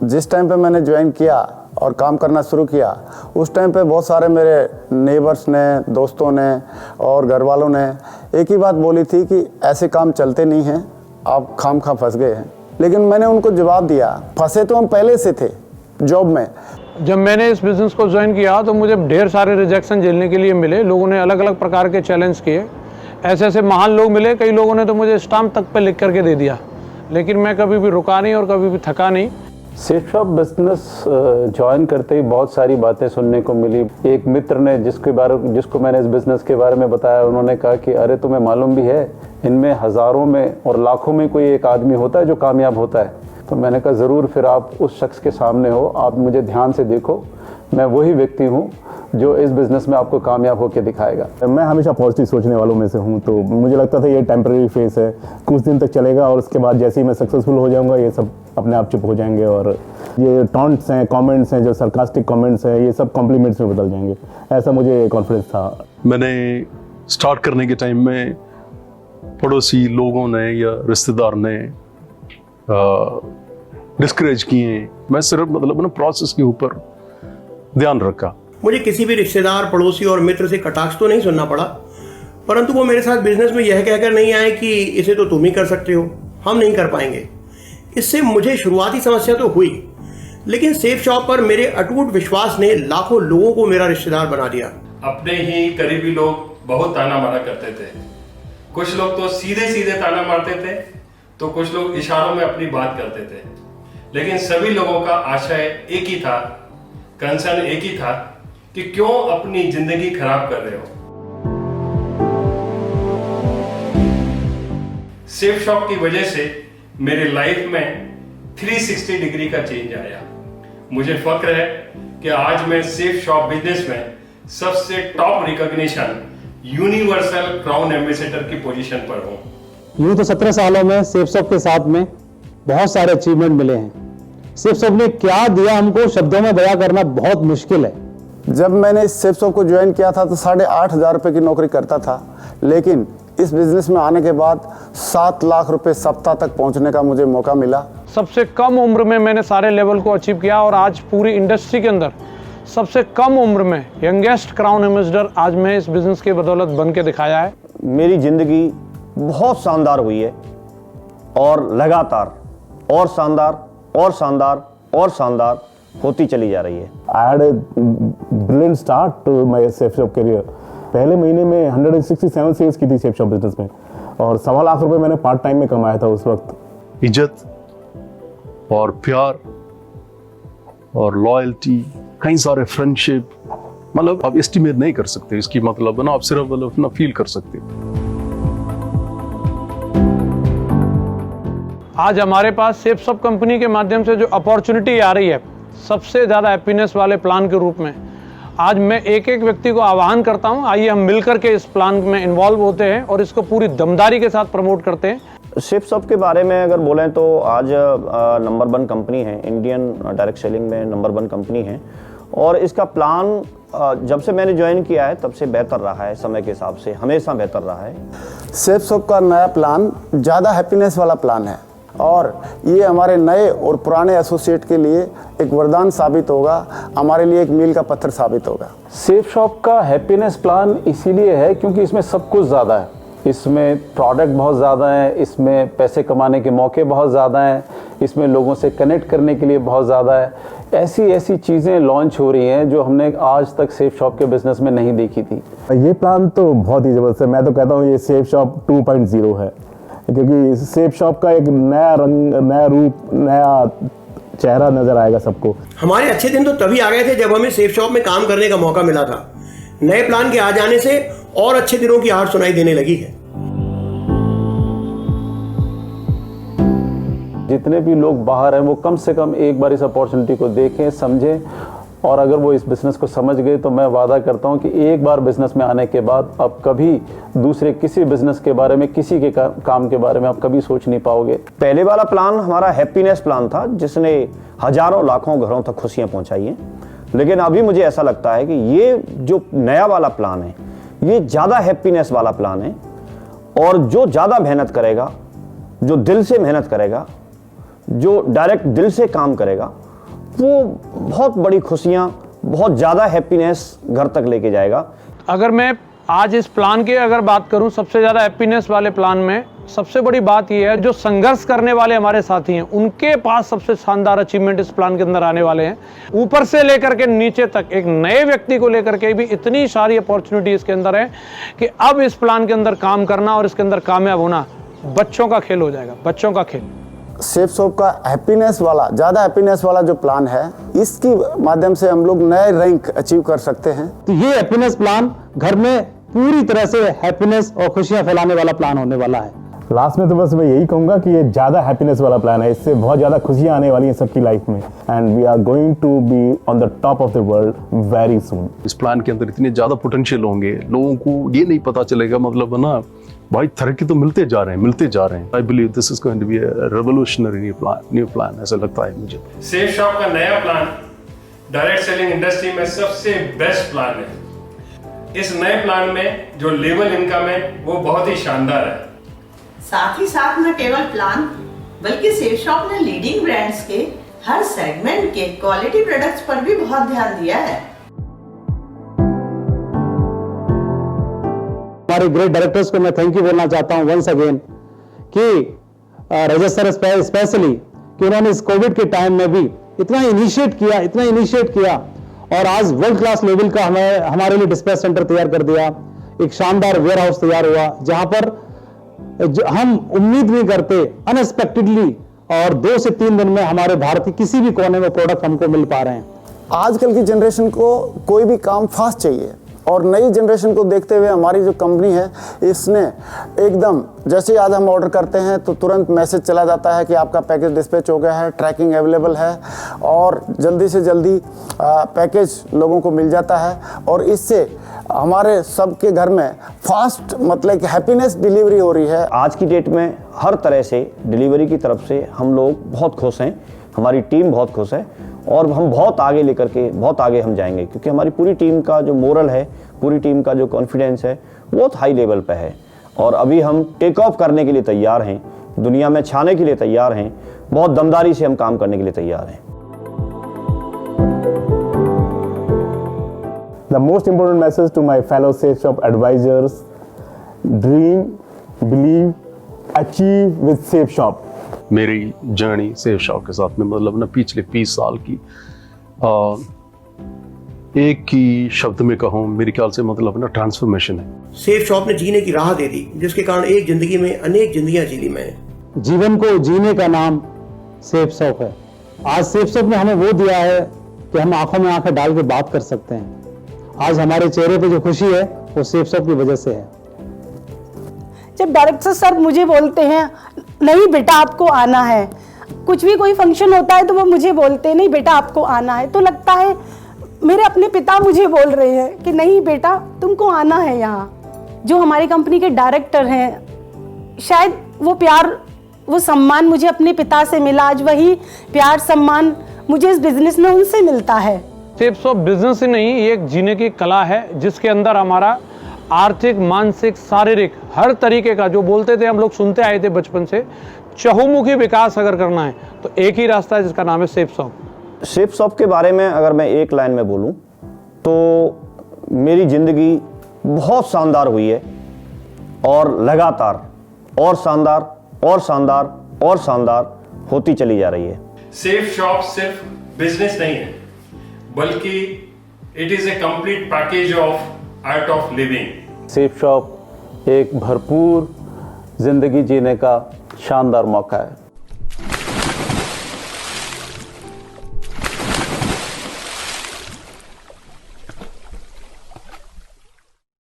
जिस टाइम पे मैंने ज्वाइन किया और काम करना शुरू किया, उस टाइम पे बहुत सारे मेरे नेबर्स ने, दोस्तों ने और घर वालों ने एक ही बात बोली थी कि ऐसे काम चलते नहीं हैं, आप खामखा फंस गए हैं। लेकिन मैंने उनको जवाब दिया, फंसे तो हम पहले से थे जॉब में। जब मैंने इस बिज़नेस को ज्वाइन किया तो मुझे ढेर सारे रिजेक्शन झेलने के लिए मिले। लोगों ने अलग अलग प्रकार के चैलेंज किए, ऐसे ऐसे महान लोग मिले, कई लोगों ने तो मुझे स्टाम्प तक पे लिख करके दे दिया, लेकिन मैं कभी भी रुका नहीं और कभी भी थका नहीं। सेफ शॉप बिजनेस ज्वाइन करते ही बहुत सारी बातें सुनने को मिली। एक मित्र ने जिसको मैंने इस बिज़नेस के बारे में बताया, उन्होंने कहा कि अरे तुम्हें मालूम भी है, इनमें हज़ारों में और लाखों में कोई एक आदमी होता है जो कामयाब होता है। तो मैंने कहा ज़रूर, फिर आप उस शख्स के सामने हो, आप मुझे ध्यान से देखो, मैं वही व्यक्ति हूँ जो इस बिज़नेस में आपको कामयाब होकर दिखाएगा। मैं हमेशा पॉजिटिव सोचने वालों में से हूँ, तो मुझे लगता था ये टेम्परेरी फेस है, कुछ दिन तक चलेगा और उसके बाद जैसे ही मैं सक्सेसफुल हो जाऊँगा ये सब अपने आप चुप हो जाएंगे और ये टॉन्ट्स हैं, कमेंट्स हैं, जो सरकास्टिक कमेंट्स हैं, ये सब कॉम्प्लीमेंट्स में बदल जाएंगे, ऐसा मुझे कॉन्फिडेंस था। मैंने स्टार्ट करने के टाइम में पड़ोसी लोगों ने या रिश्तेदार ने डिस्करेज किए। मैं सिर्फ मतलब ना प्रोसेस के ऊपर ध्यान रखा। मुझे किसी भी रिश्तेदार, पड़ोसी और मित्र से कटाक्ष तो नहीं सुनना पड़ा, परंतु वो मेरे साथ बिजनेस में यह कहकर नहीं आए कि इसे तो तुम ही कर सकते हो, हम नहीं कर पाएंगे। इससे मुझे शुरुआती समस्या तो हुई, लेकिन सेफ शॉप पर मेरे अटूट विश्वास ने लाखों लोगों को मेरा रिश्तेदार बना दिया। अपने ही करीबी लोग बहुत ताना मारा करते थे। कुछ लोग तो सीधे सीधे ताना मारते थे, तो कुछ लोग इशारों में अपनी बात करते थे, लेकिन सभी लोगों का आशय एक ही था, कंसर्न एक ही था कि क्यों अपनी जिंदगी खराब कर रहे हो। सेफ शॉप की वजह से मेरे लाइफ में 360 डिग्री का चेंज आया। मुझे फक्र है कि आज मैं सेफ शॉप बिजनेस में सबसे top recognition universal crown ambassador की पोजीशन पर हूं। यूं तो 17 सालों में सेफ शॉप के साथ में बहुत सारे अचीवमेंट मिले हैं। सेफ शॉप ने क्या दिया हमको शब्दों में बयां करना बहुत मुश्किल है। जब मैंने इस सेफ शॉप को ज्वाइन किया था तो 8,500 रुपये की नौकरी करता था, लेकिन इस बिजनेस में आने के बाद 7 लाख रुपए सप्ताह तक पहुंचने का मुझे मौका मिला। सबसे कम उम्र में मैंने सारे लेवल को अचीव किया और आज पूरी इंडस्ट्री के अंदर सबसे कम उम्र में यंगेस्ट क्राउन एम्बेसडर आज मैं इस बिजनेस की बदौलत बन के दिखाया है। मेरी जिंदगी बहुत शानदार हुई है और लगातार और शानदार और शानदार और शानदार होती चली जा रही है। I had a brilliant start to my Safe Shop career. पहले महीने में 167 सेल्स की थी सेफ शॉप बिजनेस में और 1.25 लाख रुपए मैंने पार्ट टाइम में कमाया था उस वक्त। इज्जत और प्यार और लॉयल्टी, कई सारे फ्रेंडशिप, मतलब आप एस्टिमेट नहीं कर सकते इसकी, मतलब ना आप सिर्फ मतलब ना फील कर सकते। आज हमारे पास सेफ शॉप कंपनी के माध्यम से जो अपॉर्चुनिटी आ रही है, सबसे ज़्यादा हैप्पीनेस वाले प्लान के रूप में, आज मैं एक एक व्यक्ति को आह्वान करता हूं, आइए हम मिलकर के इस प्लान में इन्वॉल्व होते हैं और इसको पूरी दमदारी के साथ प्रमोट करते हैं। सेफ शॉप के बारे में अगर बोलें तो आज नंबर 1 कंपनी है, इंडियन डायरेक्ट सेलिंग में नंबर 1 कंपनी है और इसका प्लान जब से मैंने ज्वाइन किया है तब से बेहतर रहा है, समय के हिसाब से हमेशा बेहतर रहा है। सेफ शॉप का नया प्लान ज़्यादा हैप्पीनेस वाला प्लान है और ये हमारे नए और पुराने एसोसिएट के लिए एक वरदान साबित होगा, हमारे लिए एक मील का पत्थर साबित होगा। सेफ शॉप का हैप्पीनेस प्लान इसीलिए है क्योंकि इसमें सब कुछ ज़्यादा है। इसमें प्रोडक्ट बहुत ज़्यादा है, इसमें पैसे कमाने के मौके बहुत ज़्यादा हैं, इसमें लोगों से कनेक्ट करने के लिए बहुत ज़्यादा है। ऐसी ऐसी चीज़ें लॉन्च हो रही हैं जो हमने आज तक सेफ शॉप के बिजनेस में नहीं देखी थी। ये प्लान तो बहुत ही ज़बरदस्त है। मैं तो कहता हूँ ये सेफ शॉप 2.0 है, क्योंकि सेफ शॉप का एक नया रंग, नया रूप, नया चेहरा नजर आएगा सबको। हमारे अच्छे दिन तो तभी आ गए थे जब हमें सेफ शॉप में काम करने का मौका मिला था। नए प्लान के आ जाने से और अच्छे दिनों की आहट सुनाई देने लगी है। जितने भी लोग बाहर हैं वो कम से कम एक बार इस अपॉर्चुनिटी को देखें, समझें और अगर वो इस बिज़नेस को समझ गए तो मैं वादा करता हूं कि एक बार बिज़नेस में आने के बाद अब कभी दूसरे किसी बिज़नेस के बारे में, किसी के काम के बारे में आप कभी सोच नहीं पाओगे। पहले वाला प्लान हमारा हैप्पीनेस प्लान था जिसने हजारों लाखों घरों तक खुशियां पहुंचाई हैं, लेकिन अभी मुझे ऐसा लगता है कि ये जो नया वाला प्लान है ये ज़्यादा हैप्पीनेस वाला प्लान है और जो ज़्यादा मेहनत करेगा, जो दिल से मेहनत करेगा, जो डायरेक्ट दिल से काम करेगा, वो बहुत बड़ी खुशियाँ, बहुत ज़्यादा हैप्पीनेस घर तक लेके जाएगा। अगर मैं आज इस प्लान की अगर बात करूं, सबसे ज़्यादा हैप्पीनेस वाले प्लान में सबसे बड़ी बात यह है, जो संघर्ष करने वाले हमारे साथी हैं उनके पास सबसे शानदार अचीवमेंट इस प्लान के अंदर आने वाले हैं। ऊपर से लेकर के नीचे तक एक नए व्यक्ति को लेकर के भी इतनी सारी अपॉर्चुनिटी इसके अंदर है कि अब इस प्लान के अंदर काम करना और इसके अंदर कामयाब होना बच्चों का खेल हो जाएगा, बच्चों का खेल। सेफ शॉप का हैप्पीनेस वाला, ज़्यादा हैप्पीनेस वाला जो प्लान है, इसकी माध्यम से हम लोग नए रैंक अचीव कर सकते हैं। तो ये हैप्पीनेस प्लान घर में पूरी तरह से हैप्पीनेस और खुशियां फैलाने वाला प्लान होने वाला है। लास्ट में तो बस मैं यही कहूँगा कि ये ज़्यादा हैप्पीनेस वाला प्लान है, इससे बहुत ज़्यादा खुशियाँ आने वाली हैं सबकी लाइफ में, and we are going to be on the top of the world very soon. इस प्लान के अंदर इतने ज़्यादा पोटेंशियल होंगे, लोगों को ये नहीं पता चलेगा, मतलब है ना भाई तरक्की तो मिलते जा रहे हैं। I believe this is going to be a revolutionary new plan, ऐसा लगता है मुझे। सेफ शॉप का नया प्लान डायरेक्ट सेलिंग इंडस्ट्री में सबसे बेस्ट प्लान है। इस नए प्लान में जो लेवल इनकम है वो बहुत ही शानदार है। साथ ही साथ न केवल प्लान बल्कि सेफ शॉप ने लीडिंग ब्रांड्स के हर सेगमेंट के क्वालिटी प्रोडक्ट्स पर भी बहुत ध्यान दिया है। हमारे ग्रेट डायरेक्टर्स को मैं थैंक यू बोलना चाहता हूं वंस अगेन कि रजत सर स्पेशली कि उन्होंने इस कोविड के टाइम में भी इतना इनिशिएट किया और आज वर्ल्ड क्लास लेवल का हमारे लिए डिस्पैच सेंटर तैयार कर दिया। एक शानदार वेयर हाउस तैयार हुआ जहां पर हम उम्मीद नहीं करते, अनएक्सपेक्टेडली, और 2 से 3 दिन में हमारे भारत के किसी भी कोने में प्रोडक्ट हमको मिल पा रहे हैं। आजकल की जनरेशन को कोई भी काम फास्ट चाहिए, और नई जनरेशन को देखते हुए हमारी जो कंपनी है इसने एकदम, जैसे आज हम ऑर्डर करते हैं तो तुरंत मैसेज चला जाता है कि आपका पैकेज डिस्पैच हो गया है, ट्रैकिंग अवेलेबल है, और जल्दी से जल्दी पैकेज लोगों को मिल जाता है। और इससे हमारे सबके घर में फास्ट, मतलब कि हैप्पीनेस डिलीवरी हो रही है। आज की डेट में हर तरह से डिलीवरी की तरफ से हम लोग बहुत खुश हैं, हमारी टीम बहुत खुश है, और हम बहुत आगे लेकर के बहुत आगे हम जाएंगे, क्योंकि हमारी पूरी टीम का जो मोरल है, पूरी टीम का जो कॉन्फिडेंस है बहुत हाई लेवल पे है। और अभी हम टेक ऑफ करने के लिए तैयार हैं, दुनिया में छाने के लिए तैयार हैं, बहुत दमदारी से हम काम करने के लिए तैयार हैं। The most important message to my fellow Safe Shop advisors: dream, believe, achieve with Safe Shop. मेरी जर्नी सेफ शॉप के साथ में, मतलब ना पिछले 20 साल की, एक ही शब्द में कहूँ, मेरे ख्याल से मतलब ना ट्रांसफॉर्मेशन है। सेफ शॉप ने जीने की राह दे दी, जिसके कारण एक जिंदगी में अनेक जिंदगियां जी ली मैंने। जीवन को जीने का नाम सेफ शॉप है। आज सेफ शॉप ने हमें वो दिया है कि हम आंखों में आंखें डाल के बात कर सकते हैं। आज हमारे चेहरे पे जो खुशी है वो सेफ शॉप की वजह से है। जब डायरेक्टर सर मुझे बोलते हैं नहीं बेटा आपको आना है, कुछ भी कोई फंक्शन होता है तो वो मुझे बोलते हैं नहीं बेटा आपको आना है, तो लगता है मेरे अपने पिता मुझे बोल रहे हैं कि नहीं बेटा तुमको आना है यहाँ। जो हमारी कंपनी के डायरेक्टर हैं, शायद वो प्यार, वो सम्मान मुझे अपने पिता से मिला, आज वही प्यार सम्मान मुझे इस बिजनेस में उनसे मिलता है। सेफ शॉप बिजनेस ही नहीं, ये एक जीने की कला है जिसके अंदर हमारा आर्थिक, मानसिक, शारीरिक हर तरीके का, जो बोलते थे हम लोग सुनते आए थे बचपन से, चहुमुखी विकास अगर करना है तो एक ही रास्ता है जिसका नाम है सेफ शॉप। सेफ शॉप के बारे में अगर मैं एक लाइन में बोलूं तो मेरी ज़िंदगी बहुत शानदार हुई है, और लगातार और शानदार और शानदार और शानदार होती चली जा रही है। सेफ शॉप सिर्फ बिजनेस नहीं है, बल्कि it is a complete package of art of living. Safe shop एक भरपूर जिंदगी जीने का शानदार मौका है।